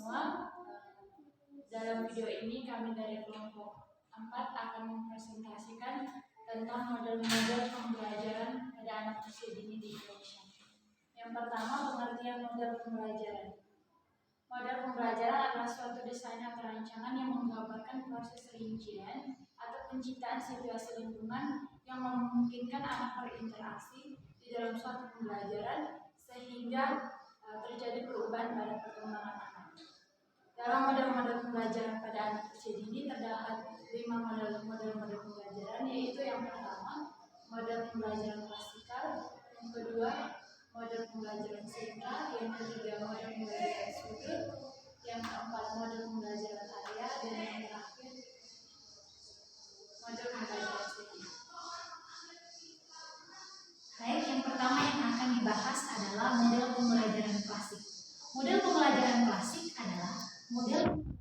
semua. Dalam video ini kami dari kelompok 4 akan mempresentasikan tentang model-model pembelajaran pada anak usia dini di Indonesia. Yang pertama, pengertian model pembelajaran. Model pembelajaran adalah suatu desain atau rancangan yang menggambarkan proses rincian atau penciptaan situasi lingkungan yang memungkinkan anak berinteraksi di dalam suatu pembelajaran sehingga terjadi perubahan pada perkembangan anak. Dalam model-model pembelajaran pada anak usia dini terdapat 5 model pembelajaran, yaitu yang pertama, model pembelajaran klasikal, yang kedua, model pembelajaran singkat, yang ketiga, model pembelajaran sudut, yang keempat, model pembelajaran area, dan yang terakhir, model pembelajaran segi. Baik, yang pertama yang akan dibahas adalah model pembelajaran klasik. Model pembelajaran klasik adalah model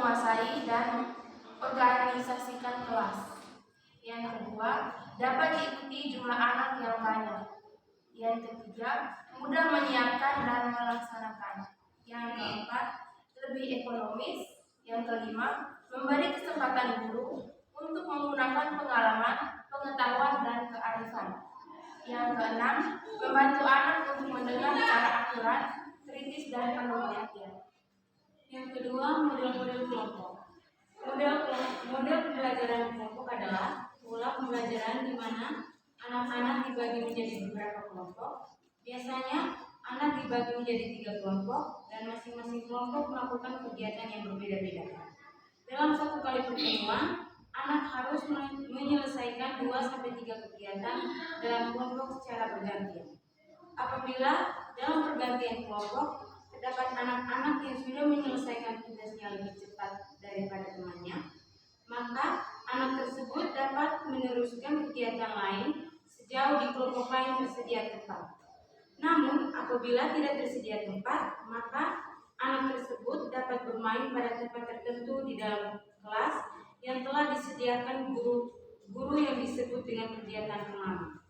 menguasai dan organisasikan kelas. Yang kedua, dapat diikuti jumlah anak yang banyak. Yang ketiga, mudah menyiapkan dan melaksanakan. Yang keempat, lebih ekonomis. Yang kelima, memberi kesempatan guru untuk menggunakan pengalaman, pengetahuan, dan kearifan. Yang keenam, membantu anak untuk mendengar secara akurat, kritis, dan penuh perhatian. Yang kedua, model-model kelompok. Model pembelajaran kelompok adalah pola pembelajaran di mana anak-anak dibagi menjadi beberapa kelompok. Biasanya Anak dibagi menjadi 3 kelompok dan masing-masing kelompok melakukan kegiatan yang berbeda-beda. Dalam satu kali pertemuan, anak harus menyelesaikan 2-3 kegiatan dalam kelompok secara bergantian. Apabila dalam pergantian kelompok terdapat anak-anak yang sudah menyelesaikan tugasnya lebih cepat daripada temannya, maka anak tersebut dapat meneruskan kegiatan lain sejauh di kelompok lain tersedia tempat. Namun, apabila tidak tersedia tempat, maka anak tersebut dapat bermain pada tempat tertentu di dalam kelas yang telah disediakan guru yang disebut dengan kegiatan pengaman.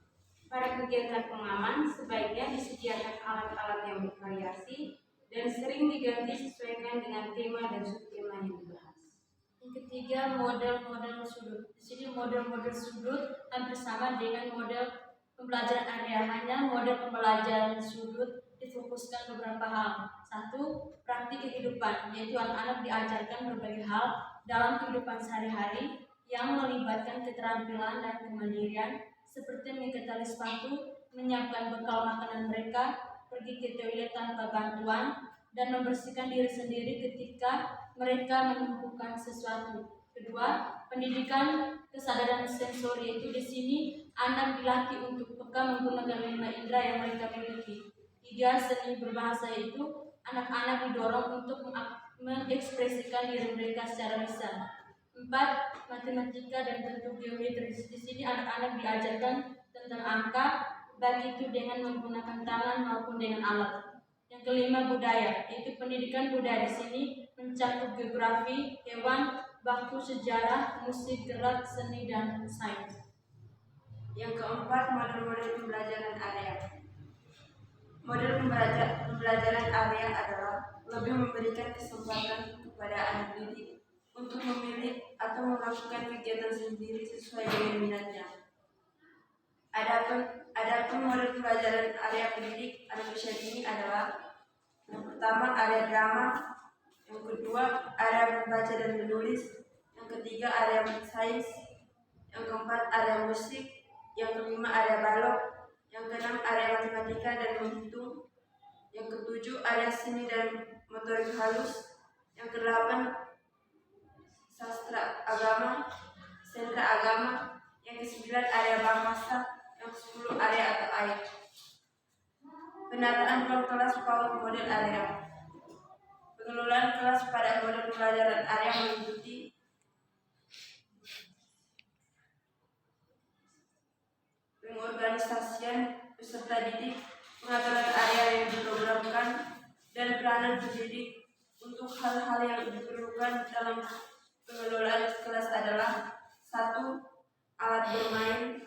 Pada kegiatan pengaman, sebaiknya disediakan alat-alat yang bervariasi dan sering diganti sesuaikan dengan tema dan subtema yang dibahas. Yang ketiga, model-model sudut. Di sini model-model sudut hampir sama dengan model pembelajaran area, hanya model pembelajaran sudut difokuskan beberapa hal. 1. Praktik kehidupan, yaitu anak-anak diajarkan berbagai hal dalam kehidupan sehari-hari yang melibatkan keterampilan dan kemandirian, seperti mengikat tali sepatu, menyiapkan bekal makanan mereka, pergi ke toilet tanpa bantuan, dan membersihkan diri sendiri ketika mereka menemukan sesuatu. Kedua, pendidikan kesadaran sensori, yaitu di sini anak dilatih untuk peka menggunakan 5 indera yang mereka miliki. 3. Seni berbahasa, yaitu anak-anak didorong untuk mengekspresikan diri mereka secara lisan. 4. Matematika dan bentuk geometris. Di sini anak-anak diajarkan tentang angka, baik itu dengan menggunakan tangan maupun dengan alat. Yang kelima, budaya, yaitu pendidikan budaya. Di sini mencakup geografi, hewan, baku, sejarah, musik, gerak, seni, dan sains. Yang keempat, model-model pembelajaran area. Model pembelajaran area adalah lebih memberikan kesempatan kepada anak didik untuk memilih atau melakukan kegiatan sendiri sesuai dengan minatnya. Adapun model pembelajaran area pendidik anak usia dini adalah: yang pertama, area drama; yang kedua, area membaca dan menulis; yang ketiga, area sains; yang keempat, area musik; yang kelima, area balok; yang keenam, area matematika dan menghitung; yang ketujuh, area seni dan motorik halus; yang kedelapan, sastra agama, sentra agama; yang kesembilan, area bahasa; yang ke-10, area atau air. Penataan ruang kelas PAUD model area. Pengelolaan kelas pada model pembelajaran area meliputi pengorganisasian peserta didik, pengaturan area yang diprogramkan, dan peranan pendidik untuk hal-hal yang diperlukan dalam pengelolaan kelas adalah: 1. Alat bermain;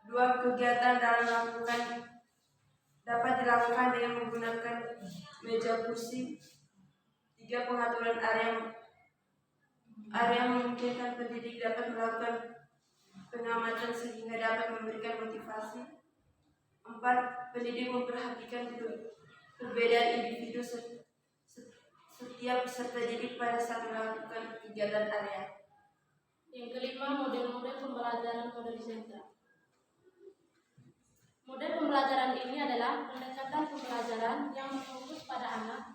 2. Kegiatan dapat dilakukan dengan menggunakan meja kursi; 3. Pengaturan area memungkinkan pendidik dapat melakukan pengamatan sehingga dapat memberikan motivasi. 4. Pendidik memperhatikan perbedaan individu setiap peserta didik pada saat melakukan kegiatan area. Yang kelima, model-model pembelajaran model sentra. Model pembelajaran ini adalah pendekatan pembelajaran yang berfokus pada anak.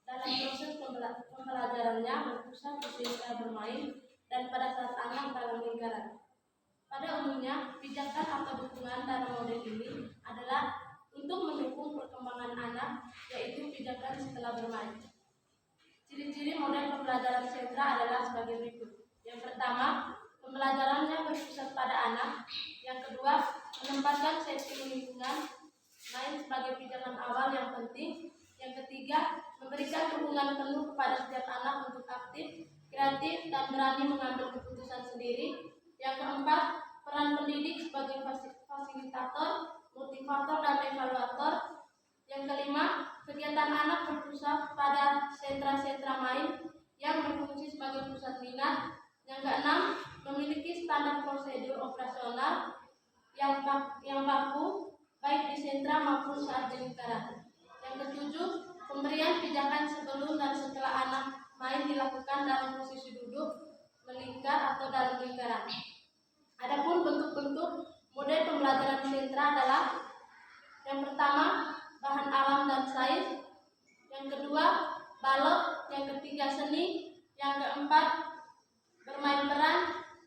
Dalam proses pembelajarannya berpusat di sentra bermain dan pada saat anak dalam lingkaran. Pada umumnya, pijakan atau dukungan dalam model ini adalah untuk mendukung perkembangan anak, yaitu pijakan setelah bermain. Ciri-ciri model pembelajaran sentra adalah sebagai berikut. Yang pertama, pembelajarannya berpusat pada anak. Yang kedua, menempatkan setting lingkungan main sebagai pijakan awal yang penting. Yang ketiga, memberikan dukungan penuh kepada setiap anak untuk aktif, kreatif, dan berani mengambil keputusan sendiri. Yang keempat, peran pendidik sebagai fasilitator, motivator, dan evaluator. Yang kelima, kegiatan anak berpusat pada sentra-sentra main yang berfungsi sebagai pusat minat. Yang keenam, memiliki standar prosedur operasional yang baku baik di sentra maupun saat di lingkaran. Yang ketujuh, pemberian pijakan sebelum dan setelah anak main dilakukan dalam posisi duduk, melingkar, atau dalam lingkaran. Adapun bentuk-bentuk model pembelajaran sentra adalah Yang pertama, bahan alam dan sains. Yang kedua, balok. Yang ketiga, seni. Yang keempat, bermain peran.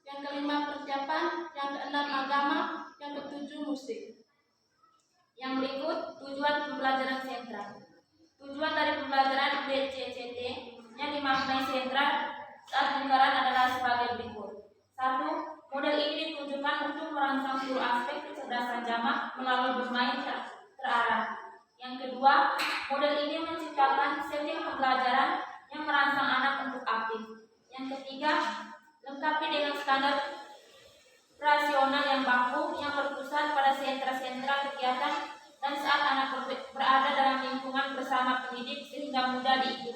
Yang kelima, persiapan. Yang keenam, agama. Yang ketujuh, musik. Yang berikut tujuan pembelajaran sentra. Tujuan dari pembelajaran BCCT yang dimaknai sentra saat lingkaran adalah sebagai berikut. 1. Model ini ditujukan untuk merangsang seluruh aspek kecerdasan jamak melalui bermain terarah. Yang kedua, model ini menciptakan setting pembelajaran yang merangsang anak untuk aktif. Yang ketiga, lengkapi dengan standar rasional yang baku yang berpusat pada sentra-sentra kegiatan dan saat anak berada dalam lingkungan bersama pendidik sehingga mudah diikuti.